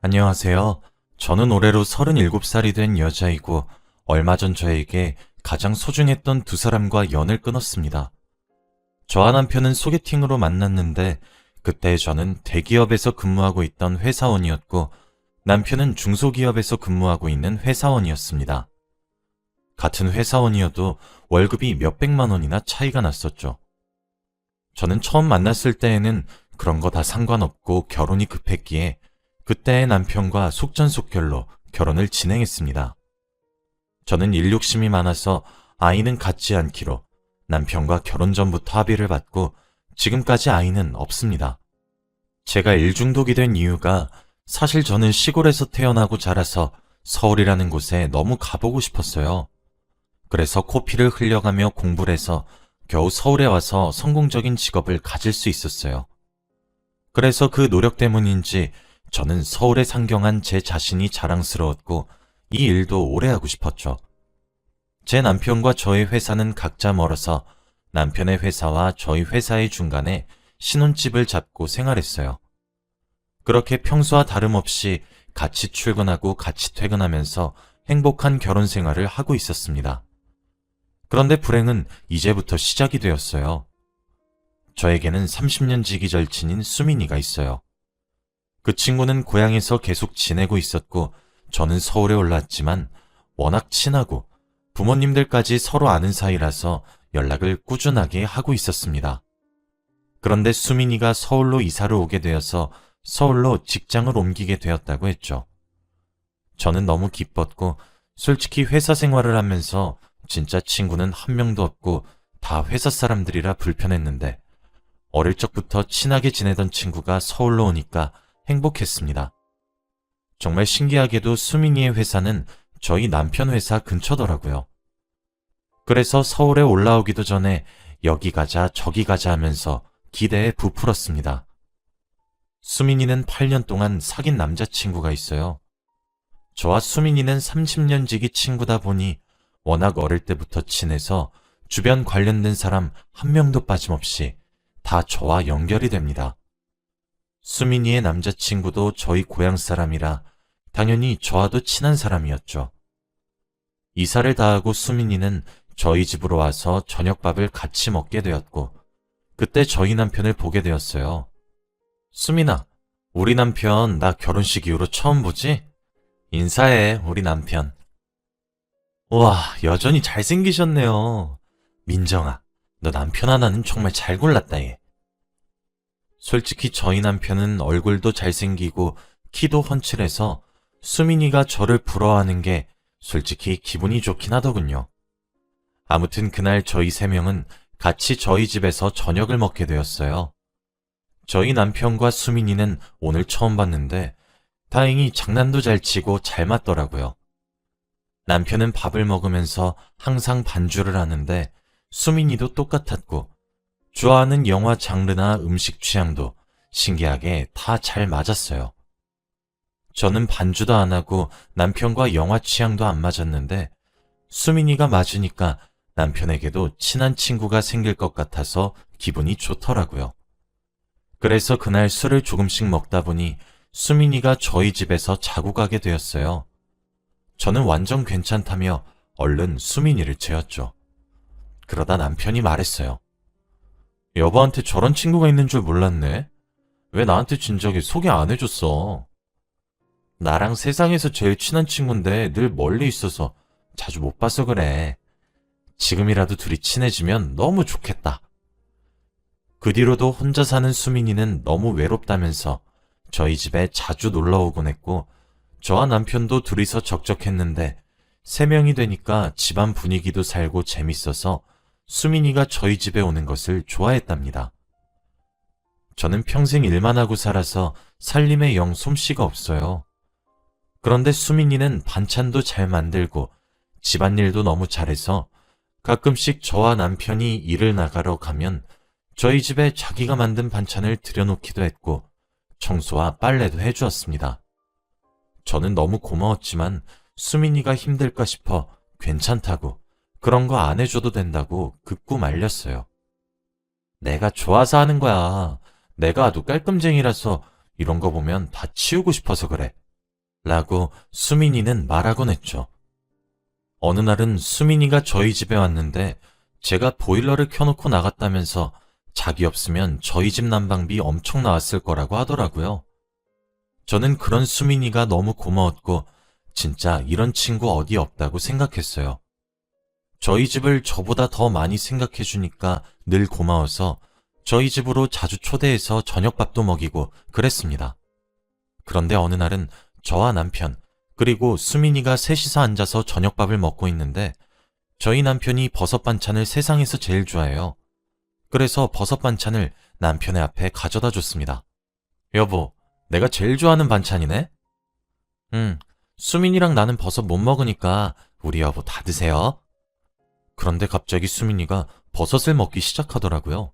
안녕하세요. 저는 올해로 37살이 된 여자이고 얼마 전 저에게 가장 소중했던 두 사람과 연을 끊었습니다. 저와 남편은 소개팅으로 만났는데 그때 저는 대기업에서 근무하고 있던 회사원이었고 남편은 중소기업에서 근무하고 있는 회사원이었습니다. 같은 회사원이어도 월급이 몇백만 원이나 차이가 났었죠. 저는 처음 만났을 때에는 그런 거 다 상관없고 결혼이 급했기에 그때의 남편과 속전속결로 결혼을 진행했습니다. 저는 일 욕심이 많아서 아이는 갖지 않기로 남편과 결혼 전부터 합의를 받고 지금까지 아이는 없습니다. 제가 일 중독이 된 이유가 사실 저는 시골에서 태어나고 자라서 서울이라는 곳에 너무 가보고 싶었어요. 그래서 코피를 흘려가며 공부를 해서 겨우 서울에 와서 성공적인 직업을 가질 수 있었어요. 그래서 그 노력 때문인지 저는 서울에 상경한 제 자신이 자랑스러웠고 이 일도 오래 하고 싶었죠. 제 남편과 저의 회사는 각자 멀어서 남편의 회사와 저희 회사의 중간에 신혼집을 잡고 생활했어요. 그렇게 평소와 다름없이 같이 출근하고 같이 퇴근하면서 행복한 결혼 생활을 하고 있었습니다. 그런데 불행은 이제부터 시작이 되었어요. 저에게는 30년 지기 절친인 수민이가 있어요. 그 친구는 고향에서 계속 지내고 있었고 저는 서울에 올랐지만 워낙 친하고 부모님들까지 서로 아는 사이라서 연락을 꾸준하게 하고 있었습니다. 그런데 수민이가 서울로 이사를 오게 되어서 서울로 직장을 옮기게 되었다고 했죠. 저는 너무 기뻤고 솔직히 회사 생활을 하면서 진짜 친구는 한 명도 없고 다 회사 사람들이라 불편했는데 어릴 적부터 친하게 지내던 친구가 서울로 오니까 행복했습니다. 정말 신기하게도 수민이의 회사는 저희 남편 회사 근처더라고요. 그래서 서울에 올라오기도 전에 여기 가자 저기 가자 하면서 기대에 부풀었습니다. 수민이는 8년 동안 사귄 남자친구가 있어요. 저와 수민이는 30년 지기 친구다 보니 워낙 어릴 때부터 친해서 주변 관련된 사람 한 명도 빠짐없이 다 저와 연결이 됩니다. 수민이의 남자친구도 저희 고향 사람이라 당연히 저와도 친한 사람이었죠. 이사를 다 하고 수민이는 저희 집으로 와서 저녁밥을 같이 먹게 되었고 그때 저희 남편을 보게 되었어요. 수민아, 우리 남편 나 결혼식 이후로 처음 보지? 인사해, 우리 남편. 우와, 여전히 잘생기셨네요. 민정아, 너 남편 하나는 정말 잘 골랐다, 얘. 솔직히 저희 남편은 얼굴도 잘생기고 키도 훤칠해서 수민이가 저를 부러워하는 게 솔직히 기분이 좋긴 하더군요. 아무튼 그날 저희 세 명은 같이 저희 집에서 저녁을 먹게 되었어요. 저희 남편과 수민이는 오늘 처음 봤는데 다행히 장난도 잘 치고 잘 맞더라고요. 남편은 밥을 먹으면서 항상 반주를 하는데 수민이도 똑같았고 좋아하는 영화 장르나 음식 취향도 신기하게 다 잘 맞았어요. 저는 반주도 안 하고 남편과 영화 취향도 안 맞았는데 수민이가 맞으니까 남편에게도 친한 친구가 생길 것 같아서 기분이 좋더라고요. 그래서 그날 술을 조금씩 먹다 보니 수민이가 저희 집에서 자고 가게 되었어요. 저는 완전 괜찮다며 얼른 수민이를 재웠죠. 그러다 남편이 말했어요. 여보한테 저런 친구가 있는 줄 몰랐네. 왜 나한테 진작에 소개 안 해줬어? 나랑 세상에서 제일 친한 친구인데 늘 멀리 있어서 자주 못 봐서 그래. 지금이라도 둘이 친해지면 너무 좋겠다. 그 뒤로도 혼자 사는 수민이는 너무 외롭다면서 저희 집에 자주 놀러 오곤 했고 저와 남편도 둘이서 적적했는데 세 명이 되니까 집안 분위기도 살고 재밌어서 수민이가 저희 집에 오는 것을 좋아했답니다. 저는 평생 일만 하고 살아서 살림에 영 솜씨가 없어요. 그런데 수민이는 반찬도 잘 만들고 집안일도 너무 잘해서 가끔씩 저와 남편이 일을 나가러 가면 저희 집에 자기가 만든 반찬을 들여놓기도 했고 청소와 빨래도 해주었습니다. 저는 너무 고마웠지만 수민이가 힘들까 싶어 괜찮다고 그런 거 안 해줘도 된다고 극구 말렸어요. 내가 좋아서 하는 거야. 내가 아주 깔끔쟁이라서 이런 거 보면 다 치우고 싶어서 그래. 라고 수민이는 말하곤 했죠. 어느 날은 수민이가 저희 집에 왔는데 제가 보일러를 켜놓고 나갔다면서 자기 없으면 저희 집 난방비 엄청 나왔을 거라고 하더라고요. 저는 그런 수민이가 너무 고마웠고 진짜 이런 친구 어디 없다고 생각했어요. 저희 집을 저보다 더 많이 생각해 주니까 늘 고마워서 저희 집으로 자주 초대해서 저녁밥도 먹이고 그랬습니다. 그런데 어느 날은 저와 남편, 그리고 수민이가 셋이서 앉아서 저녁밥을 먹고 있는데 저희 남편이 버섯 반찬을 세상에서 제일 좋아해요. 그래서 버섯 반찬을 남편의 앞에 가져다 줬습니다. 여보, 내가 제일 좋아하는 반찬이네? 응, 수민이랑 나는 버섯 못 먹으니까 우리 여보 다 드세요. 그런데 갑자기 수민이가 버섯을 먹기 시작하더라고요.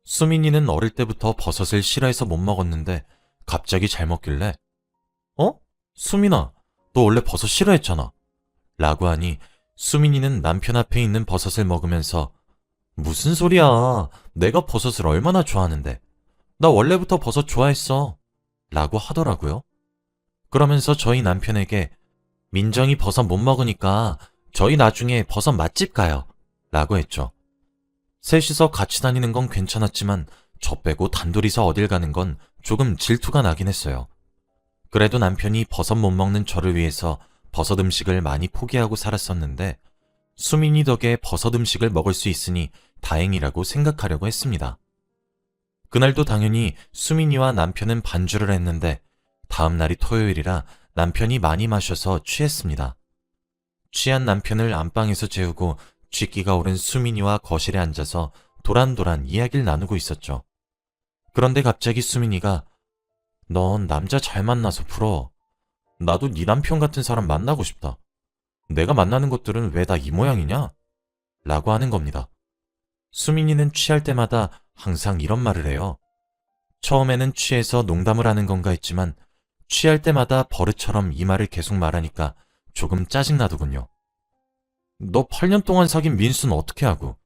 수민이는 어릴 때부터 버섯을 싫어해서 못 먹었는데 갑자기 잘 먹길래 어? 수민아, 너 원래 버섯 싫어했잖아. 라고 하니 수민이는 남편 앞에 있는 버섯을 먹으면서 무슨 소리야. 내가 버섯을 얼마나 좋아하는데. 나 원래부터 버섯 좋아했어. 라고 하더라고요. 그러면서 저희 남편에게 민정이 버섯 못 먹으니까 저희 나중에 버섯 맛집 가요. 라고 했죠. 셋이서 같이 다니는 건 괜찮았지만 저 빼고 단둘이서 어딜 가는 건 조금 질투가 나긴 했어요. 그래도 남편이 버섯 못 먹는 저를 위해서 버섯 음식을 많이 포기하고 살았었는데 수민이 덕에 버섯 음식을 먹을 수 있으니 다행이라고 생각하려고 했습니다. 그날도 당연히 수민이와 남편은 반주를 했는데 다음 날이 토요일이라 남편이 많이 마셔서 취했습니다. 취한 남편을 안방에서 재우고 쥐기가 오른 수민이와 거실에 앉아서 도란도란 이야기를 나누고 있었죠. 그런데 갑자기 수민이가 넌 남자 잘 만나서 부러워. 나도 네 남편 같은 사람 만나고 싶다. 내가 만나는 것들은 왜 다 이 모양이냐? 라고 하는 겁니다. 수민이는 취할 때마다 항상 이런 말을 해요. 처음에는 취해서 농담을 하는 건가 했지만 취할 때마다 버릇처럼 이 말을 계속 말하니까 조금 짜증나더군요. 너 8년 동안 사귄 민수는 어떻게 하고?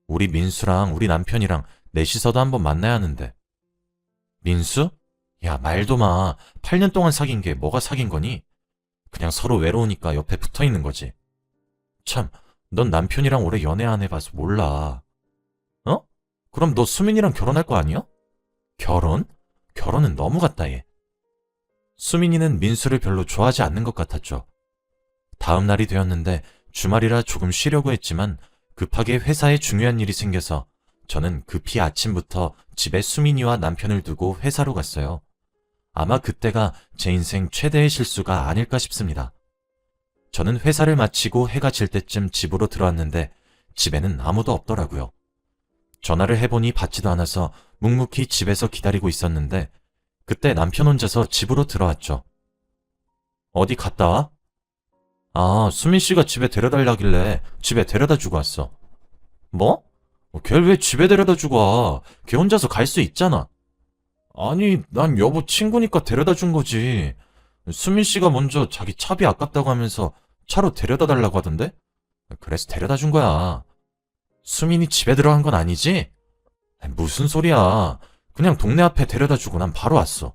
우리 민수랑 우리 남편이랑 넷이서도 한번 만나야 하는데. 민수? 야, 말도 마. 8년 동안 사귄 게 뭐가 사귄 거니? 그냥 서로 외로우니까 옆에 붙어 있는 거지. 참, 넌 남편이랑 오래 연애 안 해봐서 몰라. 어? 그럼 너 수민이랑 결혼할 거 아니야? 결혼? 결혼은 너무 같다, 얘. 수민이는 민수를 별로 좋아하지 않는 것 같았죠. 다음 날이 되었는데 주말이라 조금 쉬려고 했지만 급하게 회사에 중요한 일이 생겨서 저는 급히 아침부터 집에 수민이와 남편을 두고 회사로 갔어요. 아마 그때가 제 인생 최대의 실수가 아닐까 싶습니다. 저는 회사를 마치고 해가 질 때쯤 집으로 들어왔는데 집에는 아무도 없더라고요. 전화를 해보니 받지도 않아서 묵묵히 집에서 기다리고 있었는데 그때 남편 혼자서 집으로 들어왔죠. 어디 갔다 와? 아, 수민 씨가 집에 데려달라길래 집에 데려다 주고 왔어. 뭐? 걔를 왜 집에 데려다 주고 와? 걔 혼자서 갈 수 있잖아. 아니, 난 여보 친구니까 데려다 준 거지. 수민 씨가 먼저 자기 차비 아깝다고 하면서 차로 데려다 달라고 하던데? 그래서 데려다 준 거야. 수민이 집에 들어간 건 아니지? 무슨 소리야. 그냥 동네 앞에 데려다 주고 난 바로 왔어.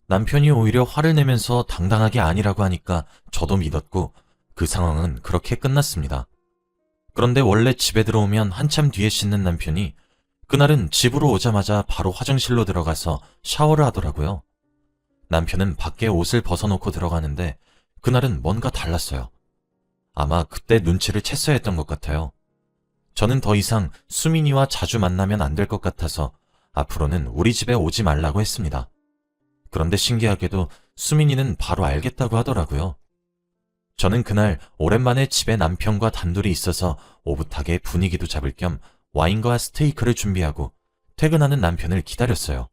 남편이 오히려 화를 내면서 당당하게 아니라고 하니까 저도 믿었고 그 상황은 그렇게 끝났습니다. 그런데 원래 집에 들어오면 한참 뒤에 씻는 남편이 그날은 집으로 오자마자 바로 화장실로 들어가서 샤워를 하더라고요. 남편은 밖에 옷을 벗어놓고 들어가는데 그날은 뭔가 달랐어요. 아마 그때 눈치를 챘어야 했던 것 같아요. 저는 더 이상 수민이와 자주 만나면 안 될 것 같아서 앞으로는 우리 집에 오지 말라고 했습니다. 그런데 신기하게도 수민이는 바로 알겠다고 하더라고요. 저는 그날 오랜만에 집에 남편과 단둘이 있어서 오붓하게 분위기도 잡을 겸 와인과 스테이크를 준비하고 퇴근하는 남편을 기다렸어요.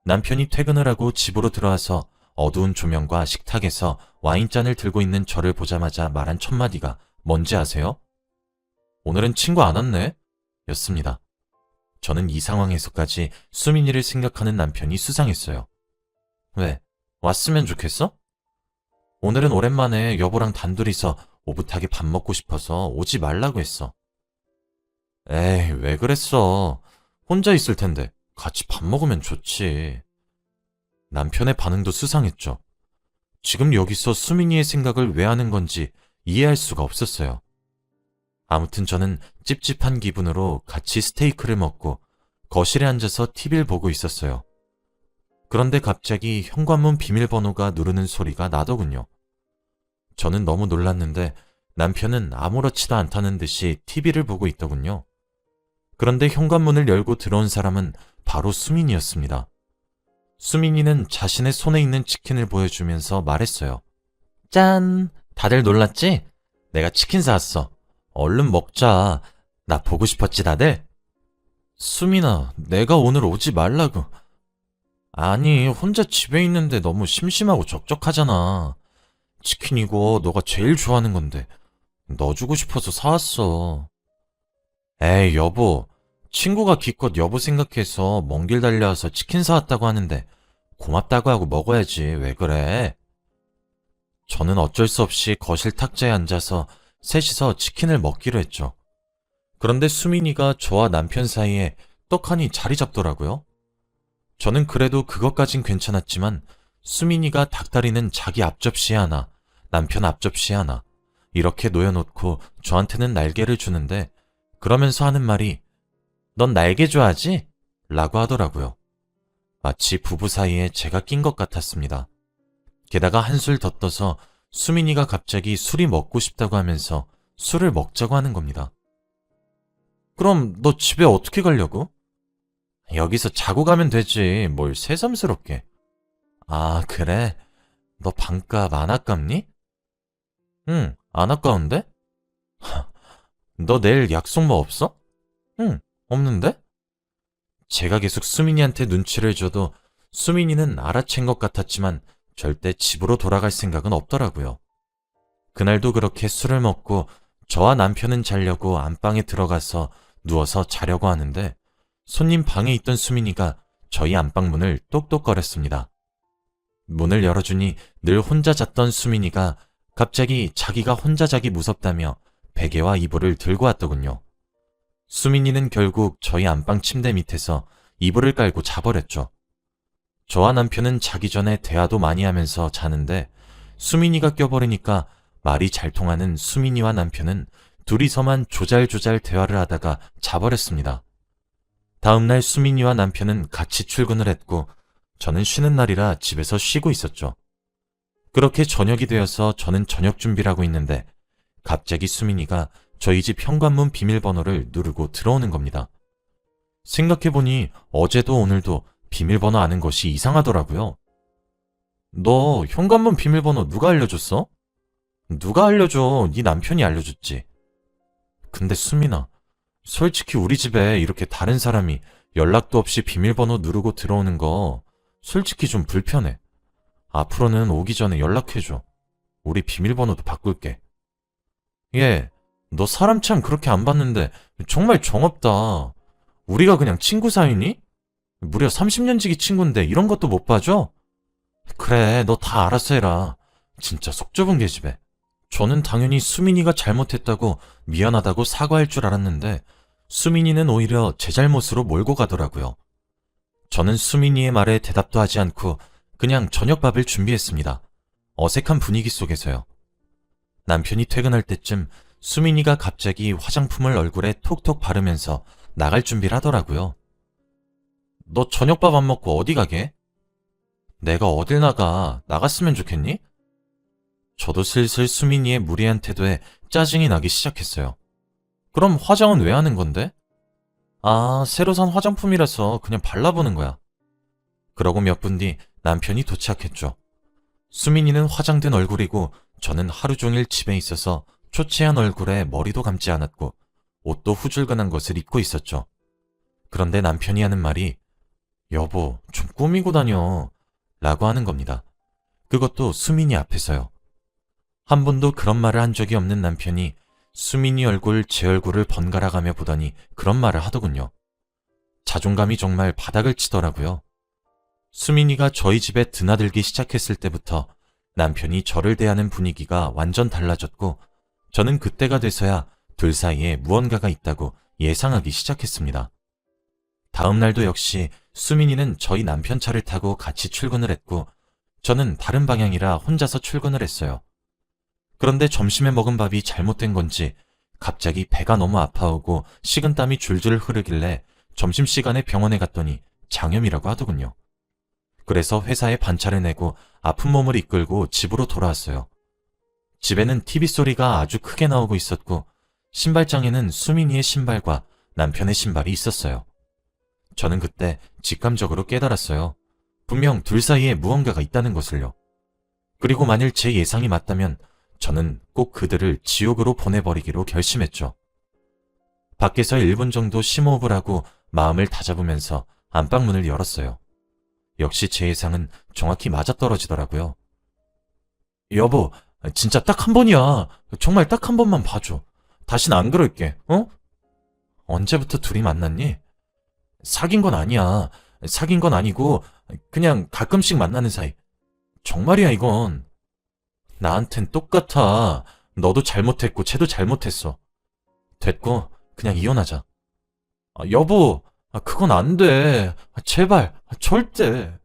남편이 퇴근을 하고 집으로 들어와서 어두운 조명과 식탁에서 와인잔을 들고 있는 저를 보자마자 말한 첫 마디가 뭔지 아세요? 오늘은 친구 안 왔네? 였습니다. 저는 이 상황에서까지 수민이를 생각하는 남편이 수상했어요. 왜? 왔으면 좋겠어? 오늘은 오랜만에 여보랑 단둘이서 오붓하게 밥 먹고 싶어서 오지 말라고 했어. 에이, 왜 그랬어? 혼자 있을 텐데 같이 밥 먹으면 좋지. 남편의 반응도 수상했죠. 지금 여기서 수민이의 생각을 왜 하는 건지 이해할 수가 없었어요. 아무튼 저는 찝찝한 기분으로 같이 스테이크를 먹고 거실에 앉아서 TV를 보고 있었어요. 그런데 갑자기 현관문 비밀번호가 누르는 소리가 나더군요. 저는 너무 놀랐는데 남편은 아무렇지도 않다는 듯이 TV를 보고 있더군요. 그런데 현관문을 열고 들어온 사람은 바로 수민이었습니다. 수민이는 자신의 손에 있는 치킨을 보여주면서 말했어요. 짠! 다들 놀랐지? 내가 치킨 사왔어. 얼른 먹자. 나 보고 싶었지 다들? 수민아, 내가 오늘 오지 말라고. 아니, 혼자 집에 있는데 너무 심심하고 적적하잖아. 치킨 이거 너가 제일 좋아하는 건데 너 주고 싶어서 사왔어. 에이, 여보. 친구가 기껏 여보 생각해서 먼 길 달려와서 치킨 사왔다고 하는데 고맙다고 하고 먹어야지. 왜 그래? 저는 어쩔 수 없이 거실 탁자에 앉아서 셋이서 치킨을 먹기로 했죠. 그런데 수민이가 저와 남편 사이에 떡하니 자리 잡더라고요. 저는 그래도 그것까진 괜찮았지만 수민이가 닭다리는 자기 앞접시에 하나, 남편 앞접시에 하나 이렇게 놓여놓고 저한테는 날개를 주는데 그러면서 하는 말이 넌 날개 좋아하지? 라고 하더라고요. 마치 부부 사이에 제가 낀 것 같았습니다. 게다가 한술 더 떠서 수민이가 갑자기 술이 먹고 싶다고 하면서 술을 먹자고 하는 겁니다. 그럼 너 집에 어떻게 가려고? 여기서 자고 가면 되지. 뭘 새삼스럽게. 아, 그래? 너 방값 안 아깝니? 응, 안 아까운데? 너 내일 약속 뭐 없어? 응, 없는데? 제가 계속 수민이한테 눈치를 줘도 수민이는 알아챈 것 같았지만 절대 집으로 돌아갈 생각은 없더라고요. 그날도 그렇게 술을 먹고 저와 남편은 자려고 안방에 들어가서 누워서 자려고 하는데 손님 방에 있던 수민이가 저희 안방 문을 똑똑거렸습니다. 문을 열어주니 늘 혼자 잤던 수민이가 갑자기 자기가 혼자 자기 무섭다며 베개와 이불을 들고 왔더군요. 수민이는 결국 저희 안방 침대 밑에서 이불을 깔고 자버렸죠. 저와 남편은 자기 전에 대화도 많이 하면서 자는데 수민이가 껴버리니까 말이 잘 통하는 수민이와 남편은 둘이서만 조잘조잘 대화를 하다가 자버렸습니다. 다음날 수민이와 남편은 같이 출근을 했고 저는 쉬는 날이라 집에서 쉬고 있었죠. 그렇게 저녁이 되어서 저는 저녁 준비를 하고 있는데 갑자기 수민이가 저희 집 현관문 비밀번호를 누르고 들어오는 겁니다. 생각해보니 어제도 오늘도 비밀번호 아는 것이 이상하더라고요. 너 현관문 비밀번호 누가 알려줬어? 누가 알려줘? 네 남편이 알려줬지. 근데 수민아, 솔직히 우리 집에 이렇게 다른 사람이 연락도 없이 비밀번호 누르고 들어오는 거 솔직히 좀 불편해. 앞으로는 오기 전에 연락해줘. 우리 비밀번호도 바꿀게. 예, 너 사람 참 그렇게 안 봤는데 정말 정없다. 우리가 그냥 친구 사이니? 무려 30년지기 친구인데 이런 것도 못 봐줘? 그래, 너 다 알아서 해라. 진짜 속 좁은 계집애. 저는 당연히 수민이가 잘못했다고 미안하다고 사과할 줄 알았는데 수민이는 오히려 제 잘못으로 몰고 가더라고요. 저는 수민이의 말에 대답도 하지 않고 그냥 저녁밥을 준비했습니다. 어색한 분위기 속에서요. 남편이 퇴근할 때쯤 수민이가 갑자기 화장품을 얼굴에 톡톡 바르면서 나갈 준비를 하더라고요. 너 저녁밥 안 먹고 어디 가게? 내가 어딜 나갔으면 좋겠니? 저도 슬슬 수민이의 무례한 태도에 짜증이 나기 시작했어요. 그럼 화장은 왜 하는 건데? 아, 새로 산 화장품이라서 그냥 발라보는 거야. 그러고 몇 분 뒤 남편이 도착했죠. 수민이는 화장된 얼굴이고 저는 하루 종일 집에 있어서 초췌한 얼굴에 머리도 감지 않았고 옷도 후줄근한 것을 입고 있었죠. 그런데 남편이 하는 말이 여보, 좀 꾸미고 다녀 라고 하는 겁니다. 그것도 수민이 앞에서요. 한 번도 그런 말을 한 적이 없는 남편이 수민이 얼굴, 제 얼굴을 번갈아가며 보더니 그런 말을 하더군요. 자존감이 정말 바닥을 치더라고요. 수민이가 저희 집에 드나들기 시작했을 때부터 남편이 저를 대하는 분위기가 완전 달라졌고 저는 그때가 돼서야 둘 사이에 무언가가 있다고 예상하기 시작했습니다. 다음 날도 역시 수민이는 저희 남편 차를 타고 같이 출근을 했고 저는 다른 방향이라 혼자서 출근을 했어요. 그런데 점심에 먹은 밥이 잘못된 건지 갑자기 배가 너무 아파오고 식은땀이 줄줄 흐르길래 점심시간에 병원에 갔더니 장염이라고 하더군요. 그래서 회사에 반차를 내고 아픈 몸을 이끌고 집으로 돌아왔어요. 집에는 TV 소리가 아주 크게 나오고 있었고 신발장에는 수민이의 신발과 남편의 신발이 있었어요. 저는 그때 직감적으로 깨달았어요. 분명 둘 사이에 무언가가 있다는 것을요. 그리고 만일 제 예상이 맞다면 저는 꼭 그들을 지옥으로 보내버리기로 결심했죠. 밖에서 1분 정도 심호흡을 하고 마음을 다잡으면서 안방문을 열었어요. 역시 제 예상은 정확히 맞아떨어지더라고요. 여보, 진짜 딱 한 번이야. 정말 딱 한 번만 봐줘. 다신 안 그럴게, 어? 언제부터 둘이 만났니? 사귄 건 아니야. 사귄 건 아니고 그냥 가끔씩 만나는 사이. 정말이야 이건. 나한텐 똑같아. 너도 잘못했고 쟤도 잘못했어. 됐고 그냥 이혼하자. 여보, 그건 안 돼. 제발, 절대.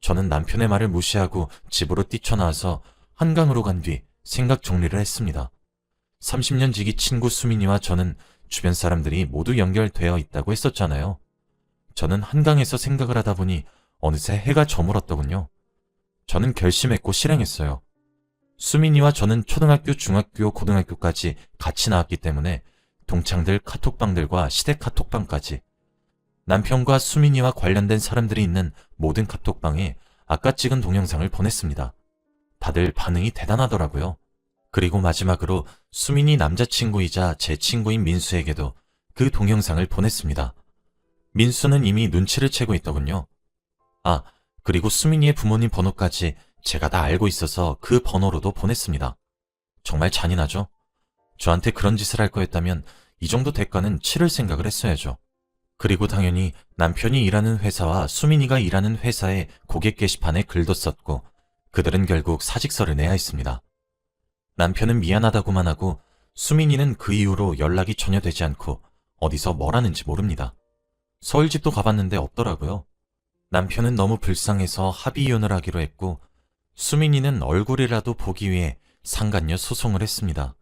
저는 남편의 말을 무시하고 집으로 뛰쳐나와서 한강으로 간 뒤 생각 정리를 했습니다. 30년 지기 친구 수민이와 저는 주변 사람들이 모두 연결되어 있다고 했었잖아요. 저는 한강에서 생각을 하다 보니 어느새 해가 저물었더군요. 저는 결심했고 실행했어요. 수민이와 저는 초등학교, 중학교, 고등학교까지 같이 나왔기 때문에 동창들 카톡방들과 시댁 카톡방까지 남편과 수민이와 관련된 사람들이 있는 모든 카톡방에 아까 찍은 동영상을 보냈습니다. 다들 반응이 대단하더라고요. 그리고 마지막으로 수민이 남자친구이자 제 친구인 민수에게도 그 동영상을 보냈습니다. 민수는 이미 눈치를 채고 있더군요. 그리고 수민이의 부모님 번호까지 제가 다 알고 있어서 그 번호로도 보냈습니다. 정말 잔인하죠? 저한테 그런 짓을 할 거였다면 이 정도 대가는 치를 생각을 했어야죠. 그리고 당연히 남편이 일하는 회사와 수민이가 일하는 회사의 고객 게시판에 글도 썼고 그들은 결국 사직서를 내야 했습니다. 남편은 미안하다고만 하고 수민이는 그 이후로 연락이 전혀 되지 않고 어디서 뭘 하는지 모릅니다. 서울집도 가봤는데 없더라고요. 남편은 너무 불쌍해서 합의 이혼을 하기로 했고 수민이는 얼굴이라도 보기 위해 상간녀 소송을 했습니다.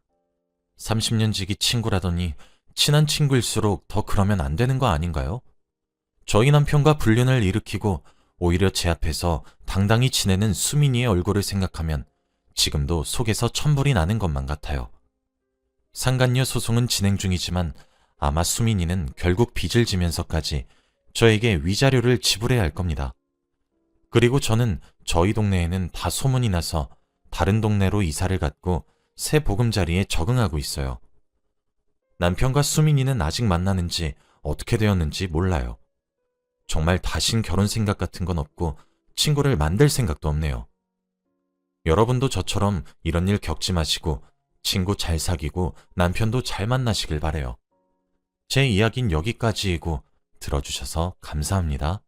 30년 지기 친구라더니 친한 친구일수록 더 그러면 안 되는 거 아닌가요? 저희 남편과 불륜을 일으키고 오히려 제 앞에서 당당히 지내는 수민이의 얼굴을 생각하면 지금도 속에서 천불이 나는 것만 같아요. 상간녀 소송은 진행 중이지만 아마 수민이는 결국 빚을 지면서까지 저에게 위자료를 지불해야 할 겁니다. 그리고 저는 저희 동네에는 다 소문이 나서 다른 동네로 이사를 갔고 새 보금자리에 적응하고 있어요. 남편과 수민이는 아직 만나는지 어떻게 되었는지 몰라요. 정말 다신 결혼 생각 같은 건 없고 친구를 만들 생각도 없네요. 여러분도 저처럼 이런 일 겪지 마시고 친구 잘 사귀고 남편도 잘 만나시길 바래요. 제 이야기는 여기까지이고 들어주셔서 감사합니다.